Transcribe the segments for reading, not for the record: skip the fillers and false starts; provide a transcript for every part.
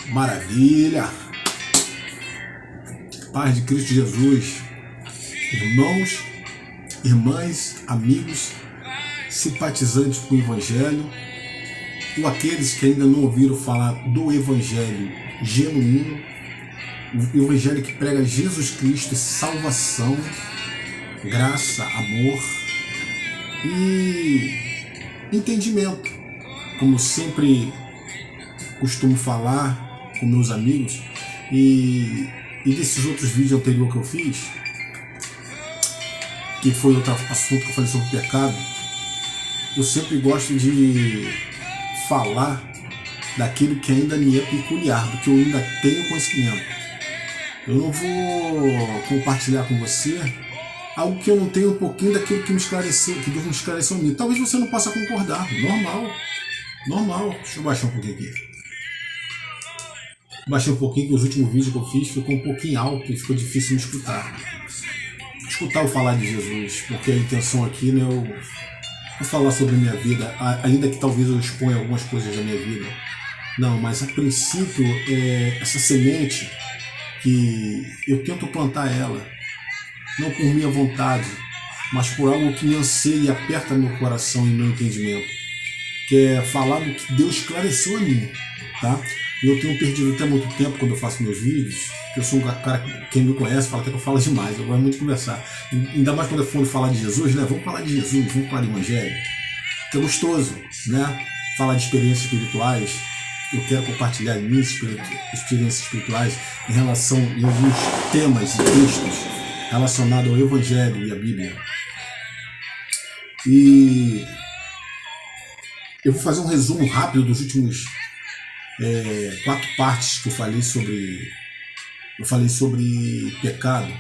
Maravilha! Paz de Cristo Jesus, irmãos, irmãs, amigos, simpatizantes com o Evangelho, ou aqueles que ainda não ouviram falar do Evangelho genuíno, o Evangelho que prega Jesus Cristo, salvação, graça, amor e entendimento, como sempre costumo falar com meus amigos e desses outros vídeos anteriores que eu fiz, que foi outro assunto que eu falei sobre pecado, eu sempre gosto de falar daquilo que ainda me é peculiar, do que eu ainda tenho conhecimento. Eu não vou compartilhar com você algo que eu não tenho, um pouquinho daquilo que me esclareceu, que Deus me esclareceu a mim. Talvez você não possa concordar, normal. Deixa eu baixar um pouquinho aqui. Baixei um pouquinho, que os últimos vídeos que eu fiz ficou um pouquinho alto e ficou difícil de escutar eu falar de Jesus, porque a intenção aqui, né, eu falar sobre a minha vida, ainda que talvez eu exponha algumas coisas da minha vida. Não, mas a princípio, essa semente que eu tento plantar ela, não por minha vontade, mas por algo que me anseia e aperta meu coração e meu entendimento, que é falar do que Deus esclareceu a mim, tá? Eu tenho perdido até muito tempo quando eu faço meus vídeos, porque eu sou um cara, quem me conhece fala até que eu falo demais, eu gosto muito de conversar. Ainda mais quando eu for falar de Jesus, né? Vamos falar de Jesus, vamos falar de Evangelho, que é gostoso, né? Falar de experiências espirituais. Eu quero compartilhar minhas experiências espirituais em relação a alguns temas e textos relacionados ao Evangelho e à Bíblia. E eu vou fazer um resumo rápido dos últimos 4 partes que eu falei sobre pecado.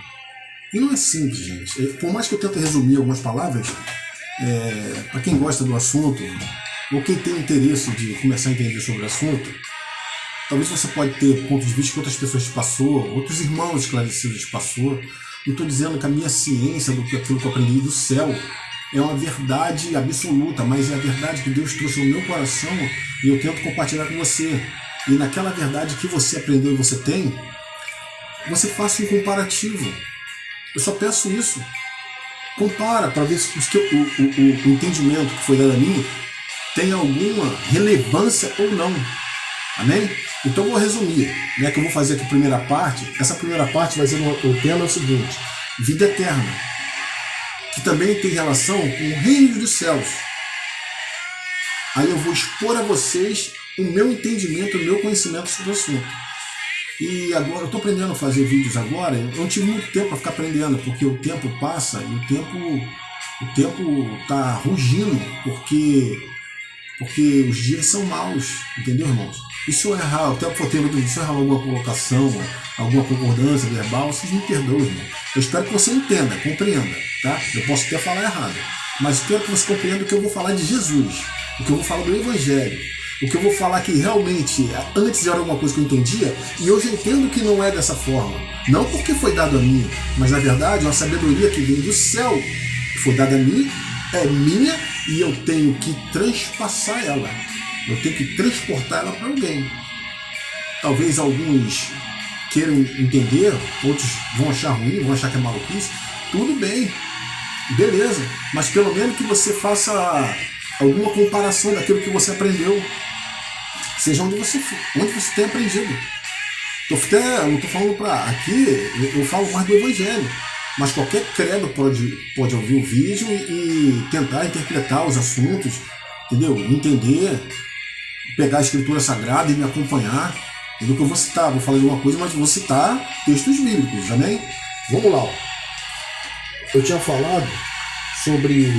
E não é simples, gente. Por mais que eu tente resumir algumas palavras, para quem gosta do assunto, ou quem tem interesse de começar a entender sobre o assunto, talvez você pode ter pontos de vista que outras pessoas te passou, outros irmãos esclarecidos te passou. Não estou dizendo que a minha ciência do que aquilo que eu aprendi do céu é uma verdade absoluta, mas é a verdade que Deus trouxe no meu coração e eu tento compartilhar com você. E naquela verdade que você aprendeu e você tem, você faça um comparativo. Eu só peço isso. Compara para ver se o entendimento que foi dado a mim tem alguma relevância ou não. Amém? Então eu vou resumir, né, que eu vou fazer aqui a primeira parte. Essa primeira parte vai ser o tema é o seguinte: vida eterna, que também tem relação com o reino dos céus. Aí eu vou expor a vocês o meu entendimento, o meu conhecimento sobre o assunto. E agora, eu estou aprendendo a fazer vídeos agora, eu não tive muito tempo para ficar aprendendo, porque o tempo passa e o tempo está rugindo, porque os dias são maus, entendeu, irmãos? E se eu errar, até o tempo se eu errar alguma colocação, alguma concordância verbal, vocês me perdoem, irmão. Eu espero que você entenda, compreenda, tá? Eu posso até falar errado, mas espero que você compreenda o que eu vou falar de Jesus, o que eu vou falar do Evangelho, o que eu vou falar que realmente antes era alguma coisa que eu entendia e hoje eu entendo que não é dessa forma. Não porque foi dado a mim, mas na verdade uma sabedoria que vem do céu, que foi dada a mim, é minha e eu tenho que transpassar ela. Eu tenho que transportar ela para alguém. Talvez alguns queiram entender, outros vão achar ruim, vão achar que é maluquice. Tudo bem, beleza, mas pelo menos que você faça alguma comparação daquilo que você aprendeu, seja onde você tem aprendido. Eu não estou falando para aqui, eu falo mais do Evangelho, mas qualquer credo pode ouvir o vídeo e tentar interpretar os assuntos, entendeu? Entender, pegar a Escritura Sagrada e me acompanhar. Entendeu? Que eu vou falar de uma coisa, mas vou citar textos bíblicos, amém? Vamos lá. Eu tinha falado sobre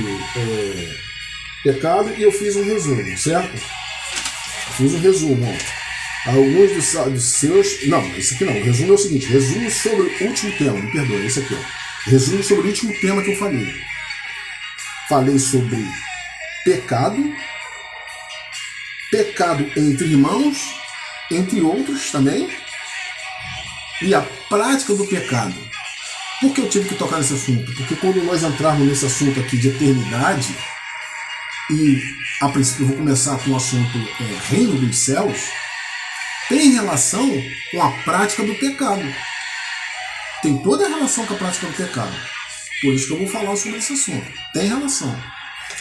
pecado e eu fiz um resumo, certo? Fiz um resumo, ó. Alguns dos seus... Não, esse aqui não. O resumo é o seguinte: resumo sobre o último tema, me perdoa, esse aqui, ó. Resumo sobre o último tema que eu falei. Falei sobre pecado entre irmãos, entre outros também, e a prática do pecado. Por que eu tive que tocar nesse assunto? Porque quando nós entrarmos nesse assunto aqui de eternidade, e a princípio eu vou começar com o assunto Reino dos Céus, tem relação com a prática do pecado. Tem toda a relação com a prática do pecado. Por isso que eu vou falar sobre esse assunto. Tem relação.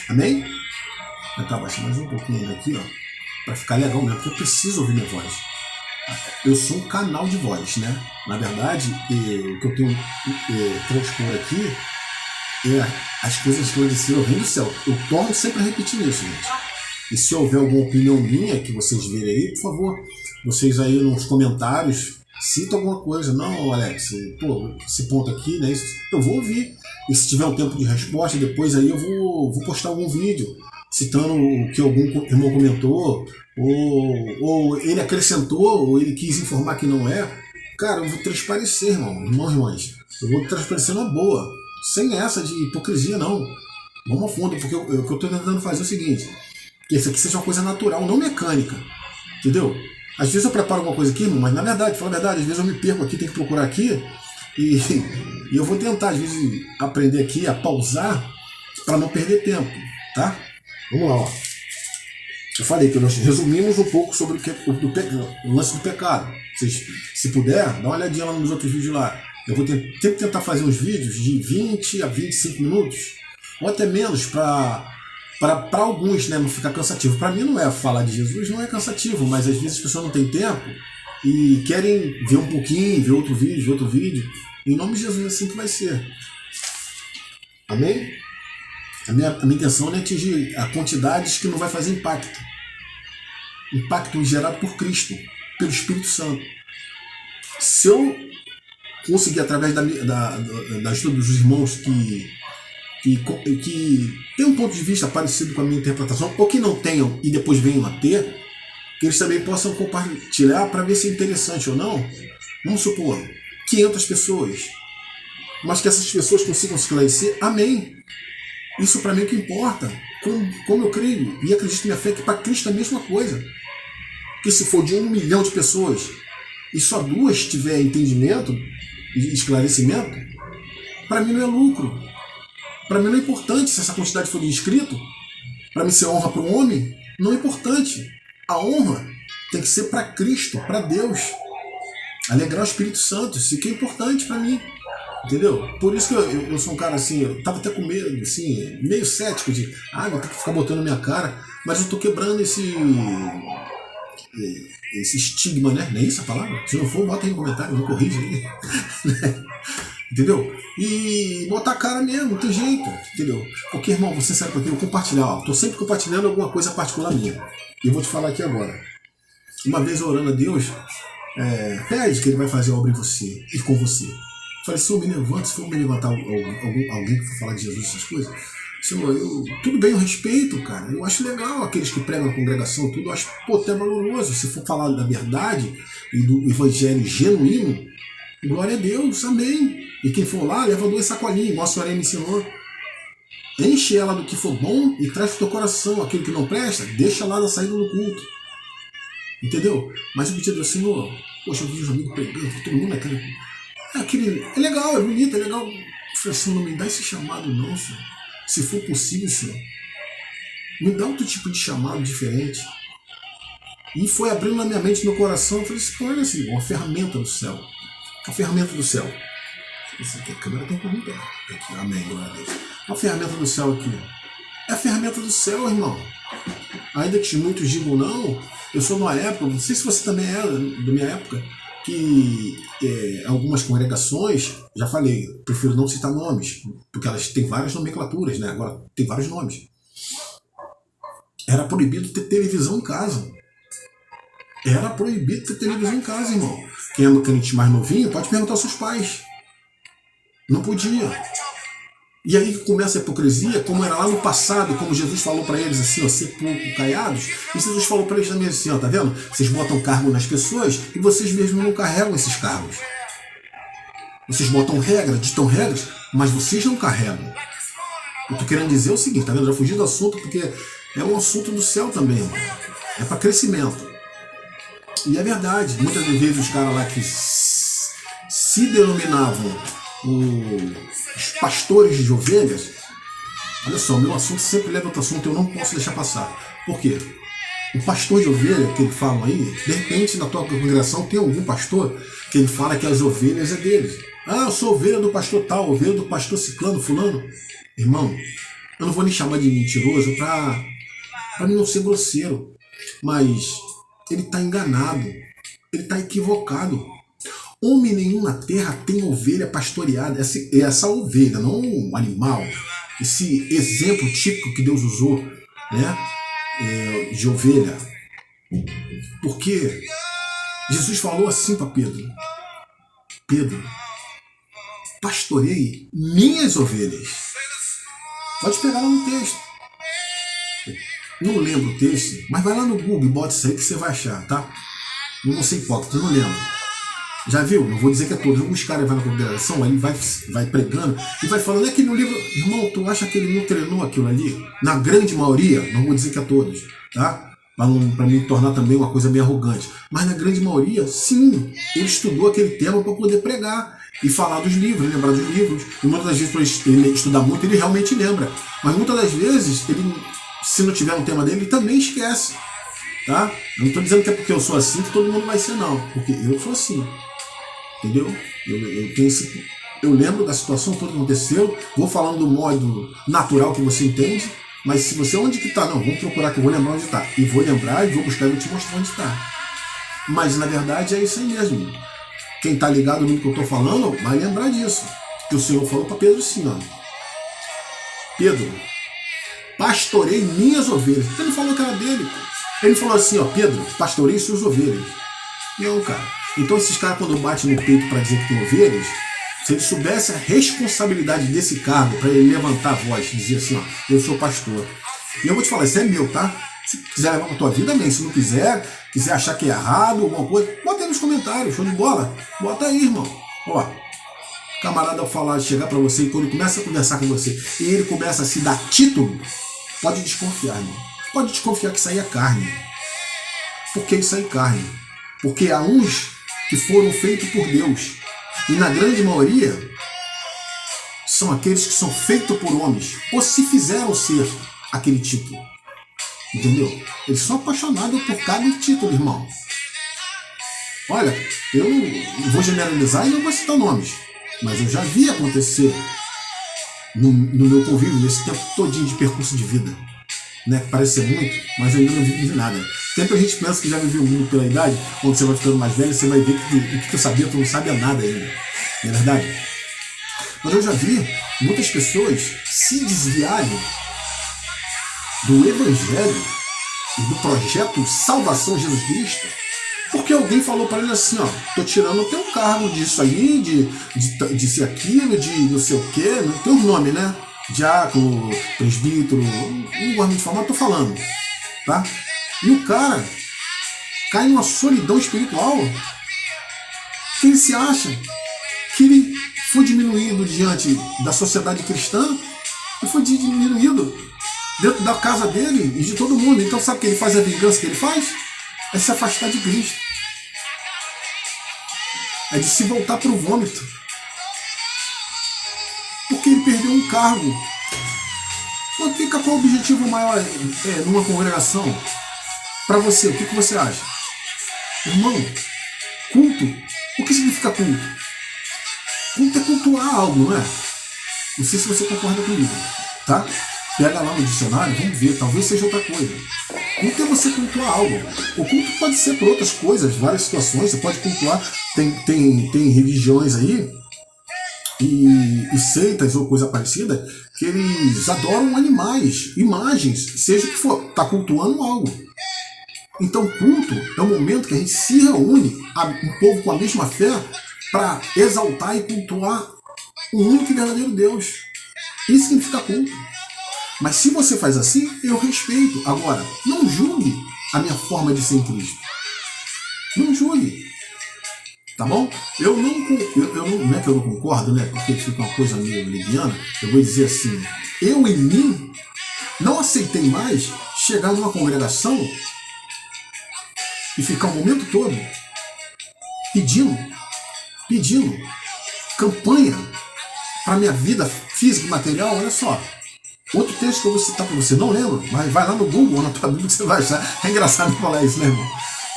Amém? Vou tentar baixar mais um pouquinho ainda aqui, ó, para ficar legal mesmo, porque eu preciso ouvir minha voz. Eu sou um canal de voz, né? Na verdade, o que eu tenho transpor aqui é as coisas esclareceram o reino do céu. Eu torno sempre a repetir isso, gente. E se houver alguma opinião minha que vocês verem aí, por favor, vocês aí nos comentários citam alguma coisa. Não, Alex, pô, esse ponto aqui, né? Eu vou ouvir. E se tiver um tempo de resposta, depois aí eu vou postar algum vídeo citando o que algum irmão comentou, ou ele acrescentou, ou ele quis informar que não é. Cara, eu vou transparecer, irmãos. Eu vou transparecer numa boa, sem essa de hipocrisia, não. Vamos a fundo, porque o que eu estou tentando fazer é o seguinte, que isso aqui seja uma coisa natural, não mecânica, entendeu? Às vezes eu preparo alguma coisa aqui, mas na verdade, fala a verdade, às vezes eu me perco aqui, tenho que procurar aqui, e eu vou tentar, às vezes, aprender aqui a pausar para não perder tempo, tá? Vamos lá, ó. Eu falei que nós resumimos um pouco sobre o lance do pecado. Vocês, se puder, dá uma olhadinha lá nos outros vídeos lá. Eu vou tentar fazer uns vídeos de 20 a 25 minutos, ou até menos, para alguns, né, não ficar cansativo. Para mim não é falar de Jesus, não é cansativo, mas às vezes as pessoas não têm tempo e querem ver um pouquinho, ver outro vídeo. Em nome de Jesus é assim que vai ser. Amém? A minha intenção não é atingir a quantidades que não vai fazer impacto. Impacto gerado por Cristo, pelo Espírito Santo. Se eu conseguir, através da ajuda dos irmãos que tem um ponto de vista parecido com a minha interpretação, ou que não tenham e depois venham a ter, que eles também possam compartilhar para ver se é interessante ou não. Vamos supor, 500 pessoas, mas que essas pessoas consigam se esclarecer, amém. Isso para mim é o que importa, como eu creio e acredito na minha fé, que para Cristo é a mesma coisa. Que se for de 1 milhão de pessoas e só 2 tiver entendimento e esclarecimento, para mim não é lucro. Para mim não é importante se essa quantidade for de inscrito. Para mim ser honra para o homem, não é importante. A honra tem que ser para Cristo, para Deus. Alegrar o Espírito Santo, isso que é importante para mim. Entendeu? Por isso que eu sou um cara assim, eu tava até com medo, assim, meio cético de, vou ter que ficar botando na minha cara, mas eu tô quebrando esse estigma, né? Não é isso a palavra? Se não for, bota aí no comentário, me corrija aí. Entendeu? E botar a cara mesmo, não tem jeito, entendeu? Porque, irmão, vou ser sério com aquilo, compartilhar, ó, tô sempre compartilhando alguma coisa particular minha. E eu vou te falar aqui agora. Uma vez orando a Deus, pede que Ele vai fazer a obra em você e com você. Falei, Senhor, me levanta, se for me levantar alguém que for falar de Jesus, essas coisas. Senhor, tudo bem, eu respeito, cara. Eu acho legal aqueles que pregam na congregação, tudo. Eu acho, até valoroso. Se for falar da verdade e do evangelho genuíno, glória a Deus, amém. E quem for lá, leva 2 sacolinhas, igual a senhora me ensinou. Enche ela do que for bom e traz pro teu coração. Aquilo que não presta, deixa lá na saída do culto. Entendeu? Mas o pedido do Senhor, poxa, eu vi os amigos pregando, todo mundo é legal, é bonito, é legal. Eu falei assim, não me dá esse chamado não, Senhor. Se for possível, Senhor, me dá outro tipo de chamado diferente. E foi abrindo na minha mente, no meu coração, eu falei assim, olha assim, uma ferramenta do céu. A ferramenta do céu. Isso aqui, a câmera está um pouco perto. Aqui, amém, glória a Deus. A ferramenta do céu aqui. É a ferramenta do céu, irmão. Ainda que muitos digam não, eu sou de uma época, não sei se você também é da minha época, que algumas congregações, já falei, prefiro não citar nomes, porque elas têm várias nomenclaturas, né? Agora tem vários nomes. Era proibido ter televisão em casa. Era proibido ter televisão em casa, irmão. Quem é crente mais novinho pode perguntar aos seus pais. Não podia. E aí começa a hipocrisia, como era lá no passado, como Jesus falou para eles assim, ó, ser pouco caiados, e Jesus falou para eles também assim, ó, tá vendo? Vocês botam cargo nas pessoas e vocês mesmos não carregam esses cargos. Vocês botam regra, ditam regras, mas vocês não carregam. Eu tô querendo dizer o seguinte, tá vendo? Eu já fugi do assunto porque é um assunto do céu também, mano. É para crescimento. E é verdade, muitas vezes os caras lá que se denominavam os pastores de ovelhas, olha só, meu assunto sempre leva outro assunto, eu não posso deixar passar. Por quê? O pastor de ovelha que ele fala aí, de repente na tua congregação tem algum pastor que ele fala que as ovelhas é dele. Ah, eu sou ovelha do pastor tal, ovelha do pastor ciclano, fulano. Irmão, eu não vou nem chamar de mentiroso para mim não ser grosseiro, mas ele está enganado, ele está equivocado. Homem nenhum na terra tem ovelha pastoreada, essa ovelha, não um animal. Esse exemplo típico que Deus usou, né, de ovelha. Porque Jesus falou assim para Pedro: Pedro, pastorei minhas ovelhas. Pode pegar lá no texto. Não lembro o texto, mas vai lá no Google e bota isso aí que você vai achar, tá? Não vou ser hipócrita, não lembro. Já viu? Não vou dizer que é todos. Alguns caras vão na congregação, aí vai pregando e vai falando, é que no livro, irmão, tu acha que ele não treinou aquilo ali? Na grande maioria, não vou dizer que é todos, tá? Para me tornar também uma coisa meio arrogante. Mas na grande maioria, sim, ele estudou aquele tema para poder pregar e falar dos livros, lembrar dos livros. E muitas das vezes, para ele estudar muito, ele realmente lembra. Mas muitas das vezes, ele, se não tiver um tema dele, ele também esquece. Tá? Eu não estou dizendo que é porque eu sou assim que todo mundo vai ser, não. Porque eu sou assim. Entendeu? Eu lembro da situação toda que aconteceu, vou falando do modo natural que você entende, mas se você, onde que está? Não, vamos procurar que eu vou lembrar onde está. E vou lembrar e vou buscar e vou te mostrar onde está. Mas na verdade é isso aí mesmo. Quem está ligado no que eu estou falando vai lembrar disso. Que o Senhor falou para Pedro assim, ó. Pedro, pastorei minhas ovelhas. Ele falou que era dele. Ele falou assim, ó, Pedro, pastorei suas ovelhas. Não, cara. Então esses caras quando batem no peito para dizer que tem ovelhas, se ele soubesse a responsabilidade desse cargo, para ele levantar a voz e dizer assim, ó, eu sou pastor. E eu vou te falar, isso é meu, tá? Se quiser levar pra tua vida, bem. Se não quiser achar que é errado, alguma coisa, bota aí nos comentários, show de bola. Bota aí, irmão. Ó, camarada ao falar, chegar para você, e quando ele começa a conversar com você, e ele começa a se dar título, pode desconfiar, irmão. Pode desconfiar que isso aí é carne. Por que isso aí é carne? Porque há uns que foram feitos por Deus. E na grande maioria são aqueles que são feitos por homens, ou se fizeram ser aquele título. Entendeu? Eles são apaixonados por cada título, irmão. Olha, eu não vou generalizar e não vou citar nomes, mas eu já vi acontecer no meu convívio, nesse tempo todinho de percurso de vida. Né? Parece ser muito, mas eu ainda não vivi nada. Sempre a gente pensa que já viveu o mundo pela idade, quando você vai ficando mais velho, você vai ver que o que tu sabia, tu não sabe nada ainda. Não é verdade? Mas eu já vi muitas pessoas se desviarem do Evangelho e do projeto Salvação Jesus Cristo, porque alguém falou para ele assim, ó, tô tirando o teu cargo disso aí, de ser aquilo, de não sei o quê, não tem um nome, né? Diácono, presbítero, não gosto de falar, mas tô falando, tá? E o cara cai numa solidão espiritual, que ele se acha que ele foi diminuído diante da sociedade cristã e foi diminuído dentro da casa dele e de todo mundo. Então sabe o que ele faz? A vingança que ele faz? É se afastar de Cristo. É de se voltar para o vômito. Porque ele perdeu um cargo. Mas fica qual o objetivo maior numa congregação? Para você, o que você acha? Irmão, culto. O que significa culto? Culto é cultuar algo, não é? Não sei se você concorda comigo, tá? Pega lá no dicionário, vamos ver, talvez seja outra coisa. Culto é você cultuar algo. O culto pode ser por outras coisas, várias situações, você pode cultuar. Tem religiões aí, e seitas ou coisa parecida, que eles adoram animais, imagens, seja o que for, está cultuando algo. Então culto é um momento que a gente se reúne, um povo com a mesma fé, para exaltar e cultuar o único e verdadeiro Deus. Isso significa culto. Mas se você faz assim, eu respeito. Agora, não julgue a minha forma de ser em Cristo. Não julgue. Tá bom? Eu não é que eu não concordo, né? Porque fica uma coisa meio leviana. Eu vou dizer assim, eu em mim não aceitei mais chegar numa congregação e ficar o momento todo pedindo campanha para minha vida física e material. Olha só, Outro texto que eu vou citar para você, não lembro, mas vai lá no Google ou na tua Bíblia que você vai achar. É engraçado falar isso, né, irmão?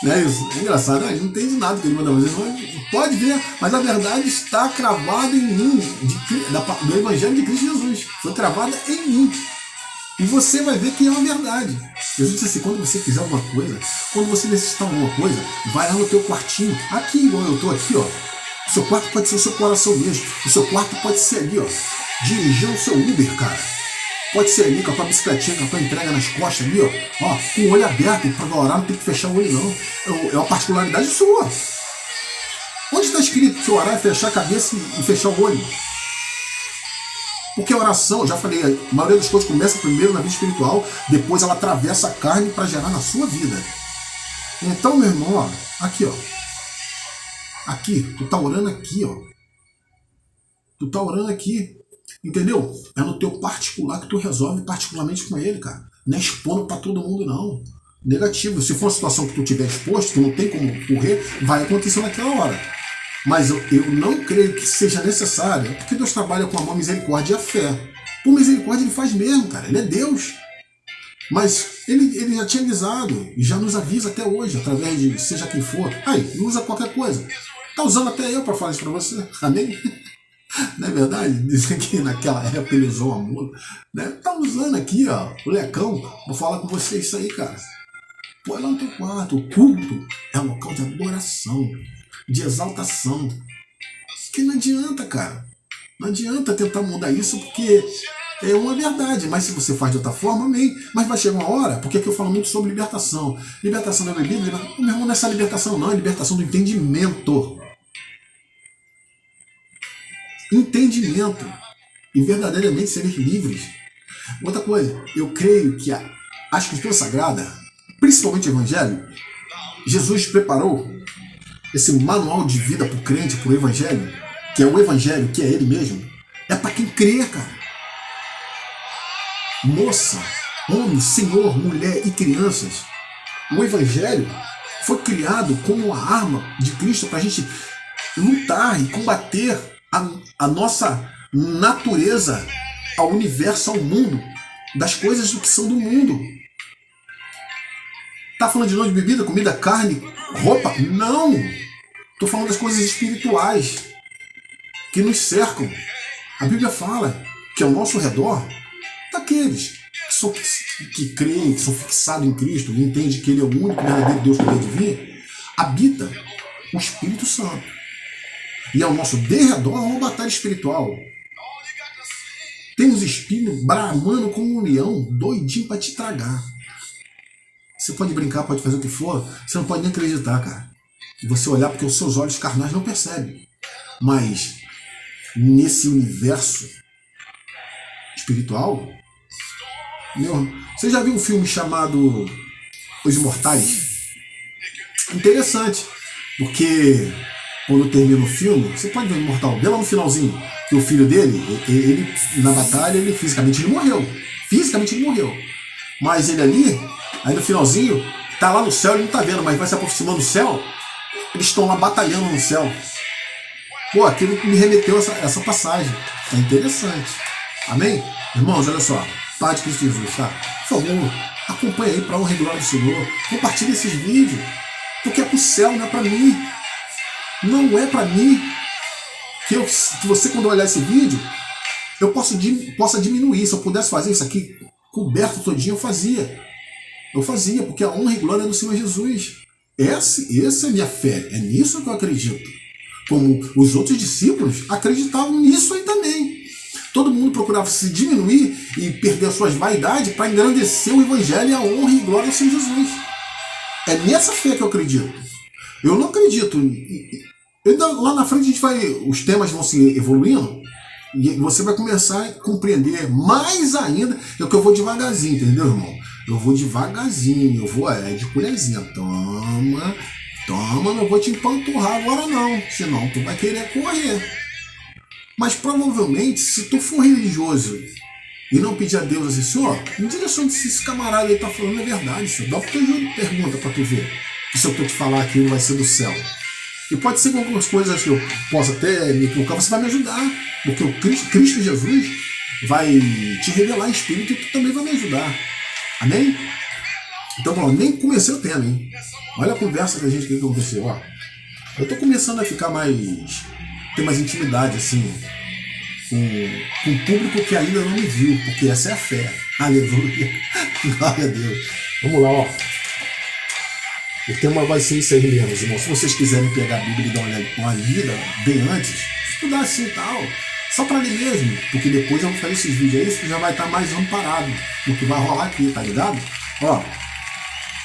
Não é isso? É engraçado, ele não entende nada que ele manda fazer. Pode ver, mas a verdade está cravada em mim, do Evangelho de Cristo Jesus. Foi cravada em mim. E você vai ver que é uma verdade. Jesus disse assim, quando você quiser alguma coisa, quando você necessitar de alguma coisa, vai lá no teu quartinho, aqui igual eu estou aqui, ó. O seu quarto pode ser o seu coração mesmo. O seu quarto pode ser ali, ó. Dirigindo o seu Uber, cara. Pode ser ali com a tua bicicletinha, com a tua entrega nas costas ali, ó. Ó, com o olho aberto, para orar não tem que fechar o olho, não. É uma particularidade sua. Onde está escrito que orar é fechar a cabeça e fechar o olho? Porque a oração, eu já falei, a maioria das coisas começa primeiro na vida espiritual, depois ela atravessa a carne para gerar na sua vida. Então, meu irmão, ó, aqui, ó. Aqui, tu tá orando aqui, ó. Tu tá orando aqui. Entendeu? É no teu particular que tu resolve particularmente com ele, cara. Não é expondo pra todo mundo, não. Negativo. Se for uma situação que tu tiver exposto, tu não tem como correr, vai acontecer naquela hora. Mas eu não creio que seja necessário, porque Deus trabalha com amor, misericórdia e a fé. Por misericórdia ele faz mesmo, cara. Ele é Deus. Mas ele já tinha avisado e já nos avisa até hoje, através de seja quem for. Aí, usa qualquer coisa. Tá usando até eu para falar isso para você. Amém? Não é verdade? Dizem que naquela época ele usou a mula. Né? Tá usando aqui, ó, o lecão. Vou falar com você isso aí, cara. Põe lá no teu quarto. O culto é um local de adoração, de exaltação. Que não adianta, cara. Não adianta tentar mudar isso, porque é uma verdade. Mas se você faz de outra forma, amém. Mas vai chegar uma hora, porque aqui eu falo muito sobre libertação. Libertação da bebida, meu irmão, não é essa libertação, não. É libertação do entendimento. Entendimento. E verdadeiramente serem livres. Outra coisa, eu creio que a Escritura Sagrada, principalmente o Evangelho, Jesus preparou esse manual de vida para o crente, para o Evangelho, que é o Evangelho, que é ele mesmo, é para quem crê, cara. Moça, homem, senhor, mulher e crianças. O Evangelho foi criado como uma arma de Cristo para a gente lutar e combater a nossa natureza ao universo, ao mundo, das coisas do que são do mundo. Tá falando de novo de bebida, comida, carne, roupa? Não! Tô falando das coisas espirituais que nos cercam. A Bíblia fala que ao nosso redor, daqueles que creem, que são fixados em Cristo e entendem que Ele é o único verdadeiro Deus que deve vir, habita o Espírito Santo. E ao nosso derredor é uma batalha espiritual. Tem os espíritos bramando como um leão, doidinho para te tragar. Você pode brincar, pode fazer o que for, você não pode nem acreditar, cara. E você olhar porque os seus olhos carnais não percebem. Mas nesse universo espiritual, você já viu um filme chamado Os Imortais? Interessante, porque quando termina o filme, você pode ver o Imortal, vê lá no finalzinho, que o filho dele, ele na batalha, ele fisicamente ele morreu. Fisicamente ele morreu. Mas ele ali, aí no finalzinho, tá lá no céu, ele não tá vendo, mas vai se aproximando do céu, eles estão lá batalhando no céu. Pô, aquilo me remeteu essa passagem. É interessante. Amém? Irmãos, olha só. Paz de Cristo Jesus, tá? Por favor, acompanha aí para honra e glória do Senhor. Compartilha esses vídeos. Porque é pro céu, não é para mim. Não é para mim. Que você, quando olhar esse vídeo, eu possa diminuir. Se eu pudesse fazer isso aqui coberto todinho, eu fazia. Eu fazia, porque a honra e glória é do Senhor Jesus. Essa é a minha fé. É nisso que eu acredito. Como os outros discípulos acreditavam nisso aí também. Todo mundo procurava se diminuir e perder as suas vaidades para engrandecer o Evangelho e a honra e glória ao Senhor Jesus. É nessa fé que eu acredito. Eu não acredito. Lá na frente os temas vão se evoluindo e você vai começar a compreender mais ainda. É o que eu vou devagarzinho, entendeu, irmão? Eu vou devagarzinho, eu vou de colherzinha. Toma, não vou te empanturrar agora não, senão tu vai querer correr. Mas provavelmente, se tu for religioso e não pedir a Deus assim, Senhor, me direcione se esse camarada aí tá falando a verdade, Senhor. Dá pro teu jogo de pergunta pra tu ver. Que se eu tô te falar aquilo vai ser do céu. E pode ser que algumas coisas que eu possa até me equivocar, você vai me ajudar. Porque o Cristo Jesus, vai te revelar espírito e tu também vai me ajudar. Amém? Então, ó, nem comecei o tema, hein? Olha a conversa que a gente que aconteceu, ó. Eu tô começando a ficar ter mais intimidade, assim, com um público que ainda não me viu, porque essa é a fé. Aleluia. Glória a Deus. Vamos lá, ó. O tema vai ser isso aí mesmo, irmãos. Se vocês quiserem pegar a Bíblia e dar uma lida bem antes, estudar assim e tal, só para ler mesmo, porque depois eu vou fazer esses vídeos aí, isso já vai estar mais amparado no que vai rolar aqui, tá ligado? Ó,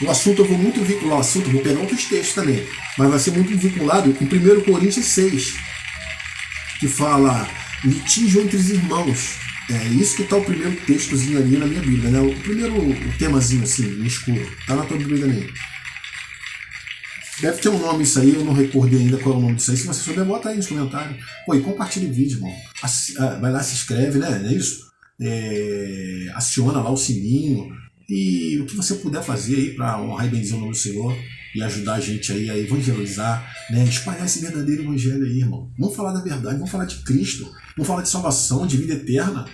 o assunto eu vou muito vincular, o assunto, vou pegar outros textos também, mas vai ser muito vinculado com 1 Coríntios 6, que fala litígio entre os irmãos. É isso que está o primeiro textozinho ali na minha Bíblia, né? O primeiro temazinho assim, no escuro, tá na tua Bíblia também. Deve ter um nome isso aí, eu não recordei ainda qual é o nome disso aí. Se você souber, bota aí nos comentários. Pô, e compartilha o vídeo, irmão. Vai lá, se inscreve, né? Não é isso? Aciona lá o sininho. E o que você puder fazer aí para honrar e bendizer o nome do Senhor e ajudar a gente aí a evangelizar, né? Espalhar esse verdadeiro evangelho aí, irmão. Vamos falar da verdade, vamos falar de Cristo, vamos falar de salvação, de vida eterna.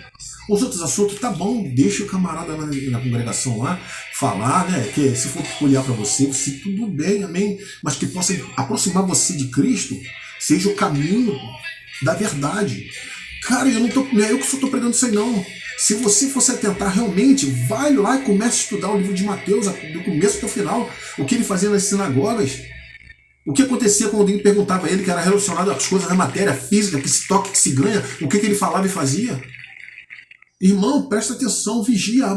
Os outros assuntos, tá bom, deixa o camarada na congregação lá falar, né? Que se for peculiar para você, tudo bem, amém. Mas que possa aproximar você de Cristo, seja o caminho da verdade. Cara, não é eu que só estou pregando isso aí, não. Se você fosse atentar realmente, vai lá e comece a estudar o livro de Mateus, do começo até o final, o que ele fazia nas sinagogas. O que acontecia quando alguém perguntava a ele que era relacionado às coisas da matéria física, que se toca, que se ganha, o que ele falava e fazia. Irmão, presta atenção, vigia,